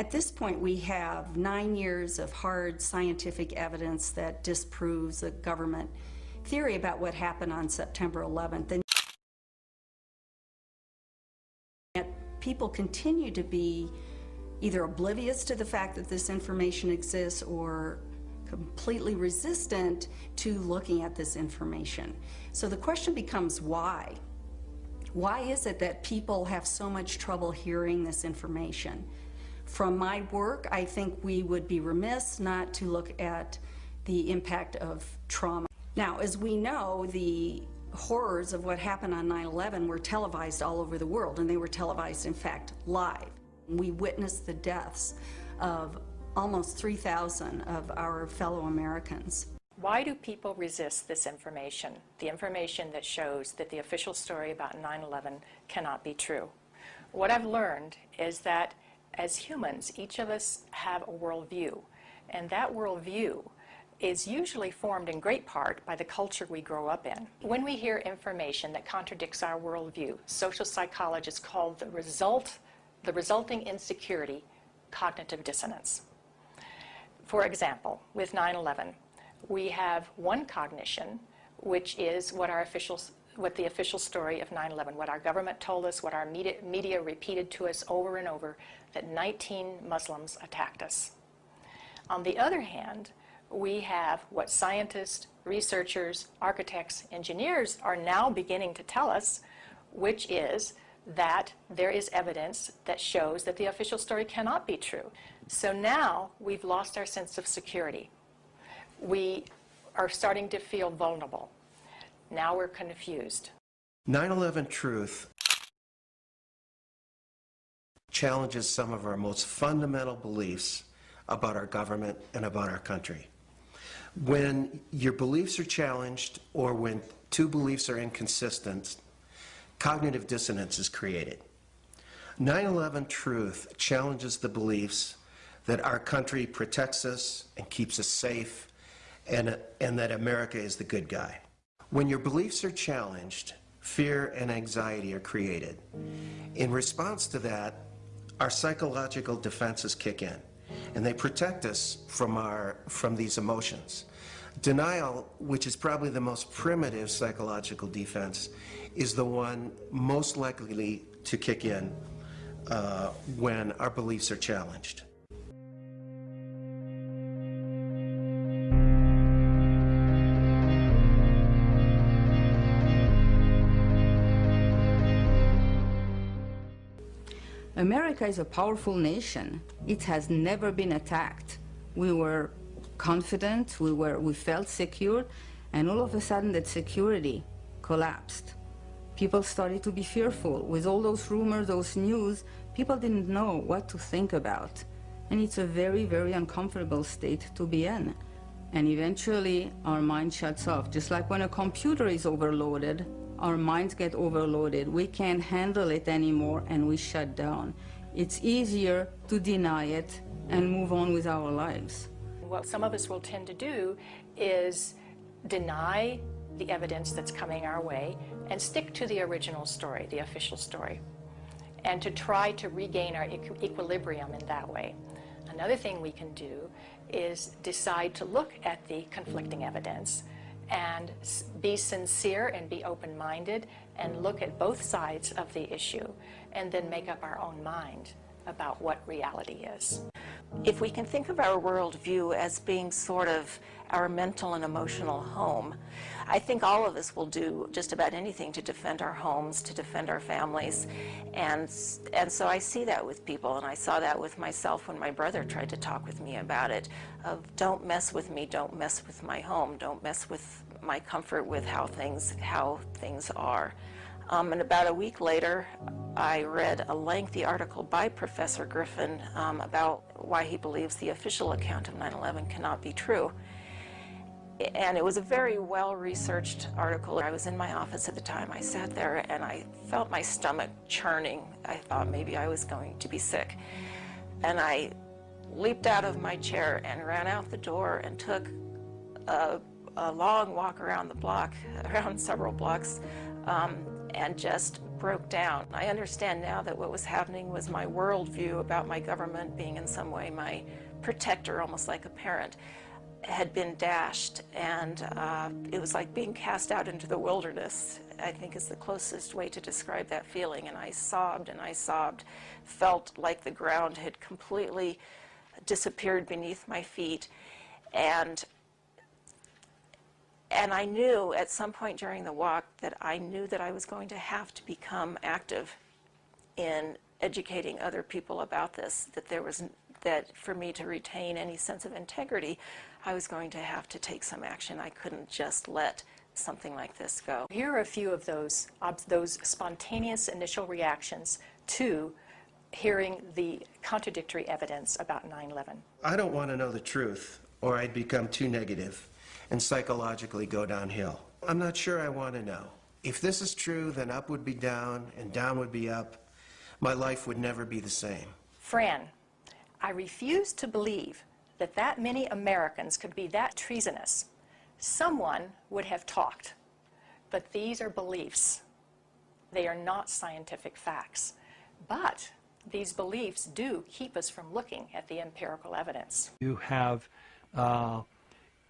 At this point, we have 9 years of hard scientific evidence that disproves the government theory about what happened on September 11th. And yet people continue to be either oblivious to the fact that this information exists or completely resistant to looking at this information. So the question becomes why? Why is it that people have so much trouble hearing this information? From my work, I think we would be remiss not to look at the impact of trauma. Now, as we know, the horrors of what happened on 9/11 were televised all over the world, and they were televised, in fact, live. We witnessed the deaths of almost 3,000 of our fellow Americans. Why do people resist this information, the information that shows that the official story about 9/11 cannot be true? What I've learned is that as humans, each of us have a worldview, and that worldview is usually formed in great part by the culture we grow up in. When we hear information that contradicts our worldview, social psychologists call the resulting insecurity cognitive dissonance. For example, with 9/11, we have one cognition, which is what the official story of 9/11, what our government told us, what our media repeated to us over and over, that 19 Muslims attacked us. On the other hand, we have what scientists, researchers, architects, engineers are now beginning to tell us, which is that there is evidence that shows that the official story cannot be true. So now we've lost our sense of security. We are starting to feel vulnerable. Now we're confused. 9/11 truth challenges some of our most fundamental beliefs about our government and about our country. When your beliefs are challenged, or when two beliefs are inconsistent, cognitive dissonance is created. 9/11 truth challenges the beliefs that our country protects us and keeps us safe, and that America is the good guy. When your beliefs are challenged, fear and anxiety are created. In response to that, our psychological defenses kick in, and they protect us from these emotions. Denial, which is probably the most primitive psychological defense, is the one most likely to kick in when our beliefs are challenged. America is a powerful nation. It has never been attacked. We were confident, we felt secure, and all of a sudden that security collapsed. People started to be fearful. With all those rumors, those news, people didn't know what to think about. And it's a very, very uncomfortable state to be in. And eventually our mind shuts off. Just like when a computer is overloaded, our minds get overloaded. We can't handle it anymore and we shut down. It's easier to deny it and move on with our lives. What some of us will tend to do is deny the evidence that's coming our way and stick to the original story, the official story, and to try to regain our equilibrium in that way. Another thing we can do is decide to look at the conflicting evidence and be sincere and be open-minded and look at both sides of the issue and then make up our own mind about what reality is. If we can think of our worldview as being sort of our mental and emotional home, I think all of us will do just about anything to defend our homes, to defend our families, and so I see that with people, and I saw that with myself when my brother tried to talk with me about it, of don't mess with me, don't mess with my home, don't mess with my comfort with how things are. And about a week later, I read a lengthy article by Professor Griffin about why he believes the official account of 9/11 cannot be true. And it was a very well-researched article. I was in my office at the time. I sat there and I felt my stomach churning. I thought maybe I was going to be sick. And I leaped out of my chair and ran out the door and took a long walk around the block, around several blocks, and just broke down. I understand now that what was happening was my worldview about my government being in some way my protector, almost like a parent, had been dashed, and it was like being cast out into the wilderness, I think is the closest way to describe that feeling. And I sobbed, felt like the ground had completely disappeared beneath my feet. And I knew at some point during the walk that I knew that I was going to have to become active in educating other people about this, that for me to retain any sense of integrity, I was going to have to take some action. I couldn't just let something like this go. Here are a few of those spontaneous initial reactions to hearing the contradictory evidence about 9/11. I don't want to know the truth, or I'd become too negative and psychologically go downhill. I'm not sure I want to know. If this is true, then up would be down and down would be up. My life would never be the same. Fran, I refuse to believe that many Americans could be that treasonous. Someone would have talked, but these are beliefs. They are not scientific facts. But these beliefs do keep us from looking at the empirical evidence. You have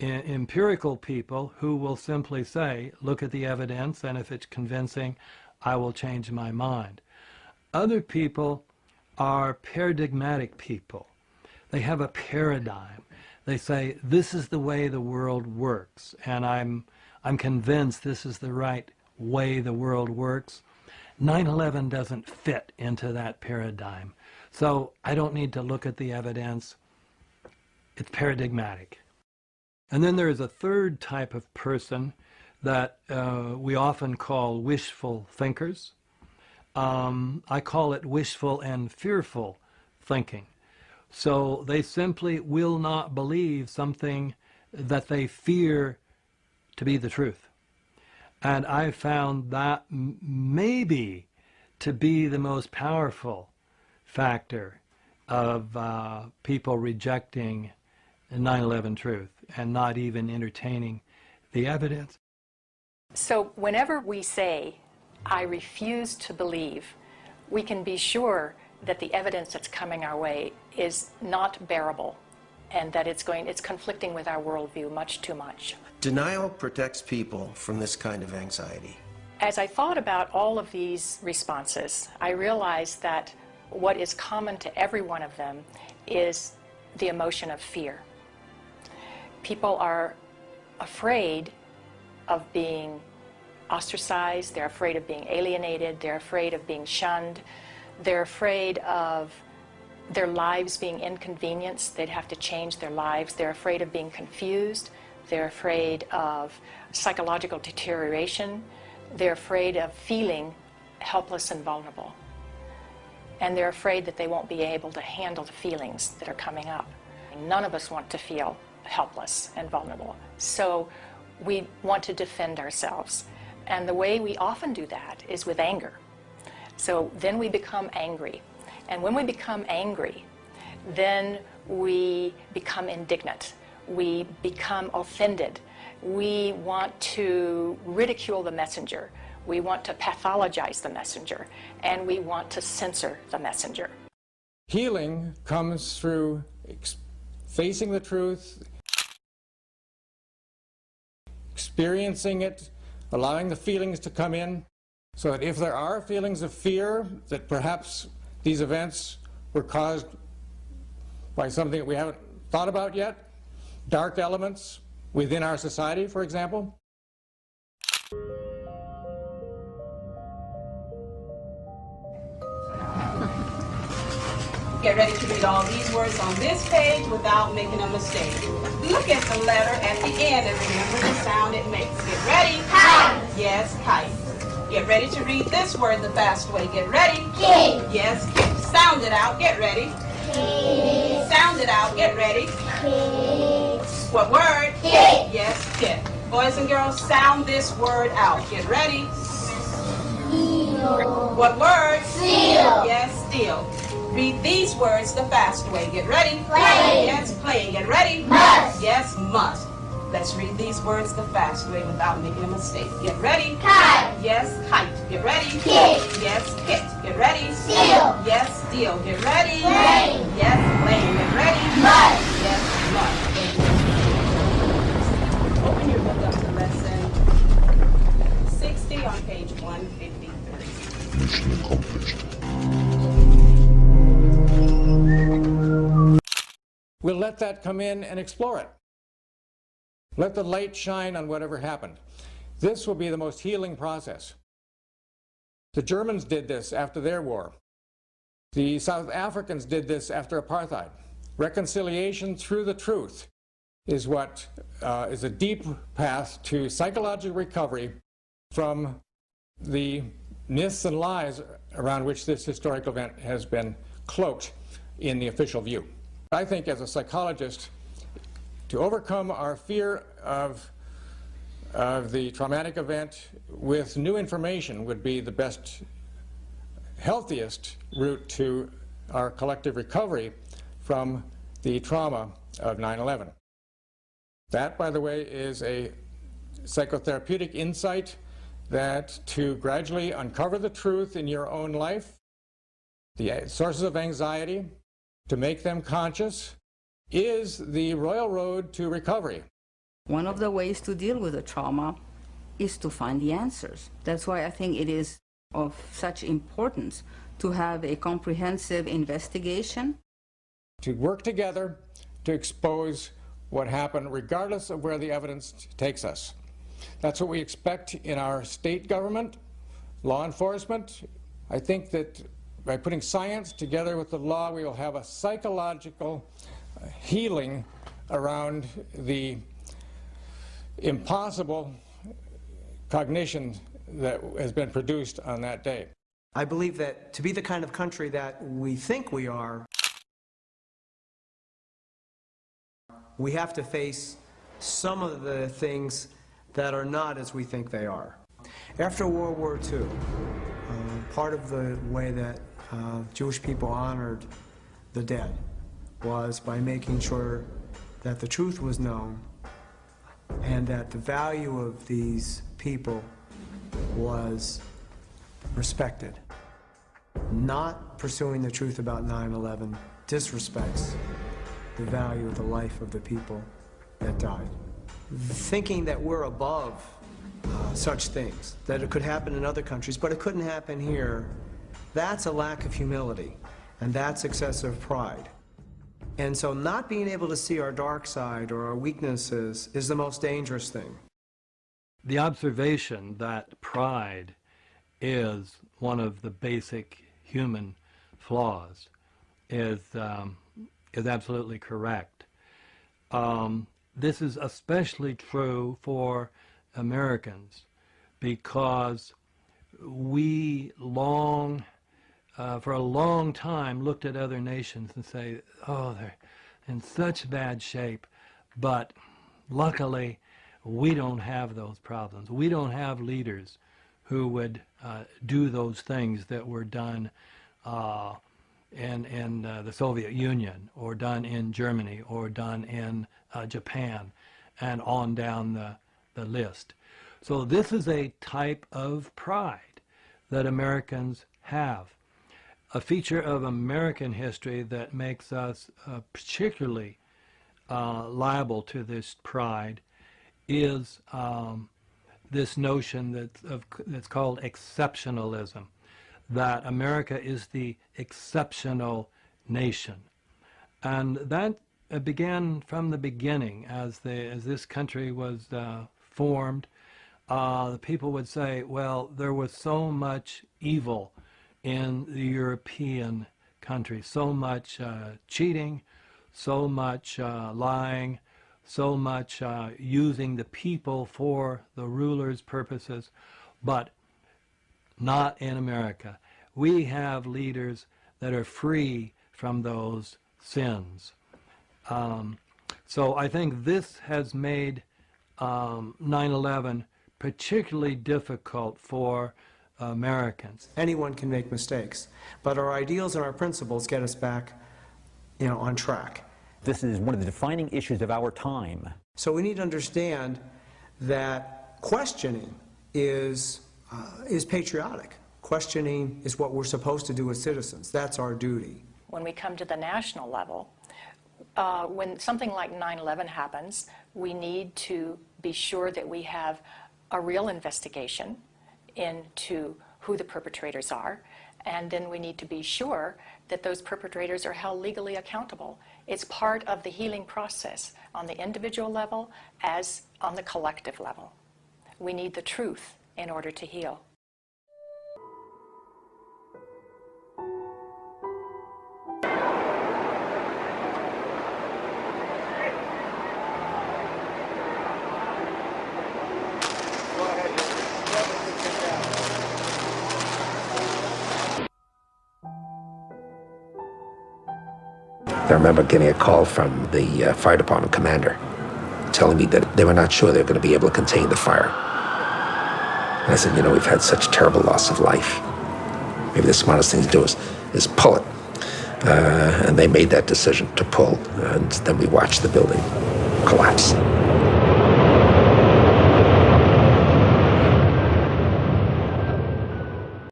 empirical people who will simply say, look at the evidence, and if it's convincing, I will change my mind. Other people are paradigmatic people. They have a paradigm. They say, this is the way the world works, and I'm convinced this is the right way the world works. 9/11 doesn't fit into that paradigm. So I don't need to look at the evidence. It's paradigmatic. And then there is a third type of person that we often call wishful thinkers. I call it wishful and fearful thinking. So they simply will not believe something that they fear to be the truth. And I found that maybe to be the most powerful factor of people rejecting 9/11 truth and not even entertaining the evidence. So whenever we say, I refuse to believe, we can be sure that the evidence that's coming our way is not bearable and that it's conflicting with our worldview much too much. Denial protects people from this kind of anxiety. As I thought about all of these responses, I realized that what is common to every one of them is the emotion of fear. People are afraid of being ostracized, they're afraid of being alienated, they're afraid of being shunned, they're afraid of their lives being inconvenienced, they'd have to change their lives, they're afraid of being confused, they're afraid of psychological deterioration, they're afraid of feeling helpless and vulnerable. And they're afraid that they won't be able to handle the feelings that are coming up. None of us want to feel helpless and vulnerable. So we want to defend ourselves. And the way we often do that is with anger. So then we become angry. And when we become angry, then we become indignant. We become offended. We want to ridicule the messenger. We want to pathologize the messenger. And we want to censor the messenger. Healing comes through facing the truth, experiencing it, allowing the feelings to come in, so that if there are feelings of fear that perhaps these events were caused by something that we haven't thought about yet, dark elements within our society, for example. Get ready to read all these words on this page without making a mistake. Look at the letter at the end and remember the sound it makes. Get ready. Kite. Yes, kite. Get ready to read this word the fast way. Get ready. Kid. Yes, kid. Sound it out. Get ready. Kid. Sound it out. Get ready. Kid. What word? Kid. Yes, kid. Boys and girls, sound this word out. Get ready. Seal. What word? Seal. Yes, steal. Read these words the fast way. Get ready. Play. Yes, play. Get ready. Must. Yes, must. Let's read these words the fast way without making a mistake. Get ready. Kite. Yes, kite. Get ready. Kit. Yes, kit. Get ready. Steel. Yes, steel. Get ready. Rain. Yes, lane. Get ready. Mud. Yes, mud. Open your book up to lesson 60 on page 153. Mission accomplished. We'll let that come in and explore it. Let the light shine on whatever happened. This will be the most healing process. The Germans did this after their war. The South Africans did this after apartheid. Reconciliation through the truth is what is a deep path to psychological recovery from the myths and lies around which this historic event has been cloaked in the official view. I think as a psychologist, to overcome our fear of the traumatic event with new information would be the best, healthiest route to our collective recovery from the trauma of 9/11. That, by the way, is a psychotherapeutic insight that to gradually uncover the truth in your own life, the sources of anxiety, to make them conscious, is the royal road to recovery. One of the ways to deal with the trauma is to find the answers. That's why I think it is of such importance to have a comprehensive investigation. To work together to expose what happened, regardless of where the evidence takes us. That's what we expect in our state government, law enforcement. I think that by putting science together with the law, we will have a psychological healing around the impossible cognition that has been produced on that day. I believe that to be the kind of country that we think we are, we have to face some of the things that are not as we think they are. After World War II, part of the way that Jewish people honored the dead was by making sure that the truth was known and that the value of these people was respected. Not pursuing the truth about 9/11 disrespects the value of the life of the people that died. Thinking that we're above such things, that it could happen in other countries, but it couldn't happen here, that's a lack of humility, and that's excessive pride. And so not being able to see our dark side or our weaknesses is the most dangerous thing. The observation that pride is one of the basic human flaws is absolutely correct. This is especially true for Americans because we for a long time looked at other nations and say, oh, they're in such bad shape, but luckily we don't have those problems. We don't have leaders who would do those things that were done in the Soviet Union, or done in Germany, or done in Japan, and on down the list. So this is a type of pride that Americans have. A feature of American history that makes us particularly liable to this pride is this notion that's called exceptionalism, that America is the exceptional nation. And that began from the beginning. As this country was formed, the people would say, well, there was so much evil in the European countries, so much cheating, so much lying, so much using the people for the ruler's purposes, but not in America. We have leaders that are free from those sins. So I think this has made 9/11 particularly difficult for Americans. Anyone can make mistakes, but our ideals and our principles get us back, on track. This is one of the defining issues of our time. So we need to understand that questioning is is patriotic. Questioning is what we're supposed to do as citizens. That's our duty. When we come to the national level, when something like 9/11 happens, we need to be sure that we have a real investigation into who the perpetrators are, and then we need to be sure that those perpetrators are held legally accountable. It's part of the healing process on the individual level as on the collective level. We need the truth in order to heal. I remember getting a call from the fire department commander telling me that they were not sure they were going to be able to contain the fire. And I said, you know, we've had such terrible loss of life. Maybe the smartest thing to do is pull it. And they made that decision to pull, and then we watched the building collapse.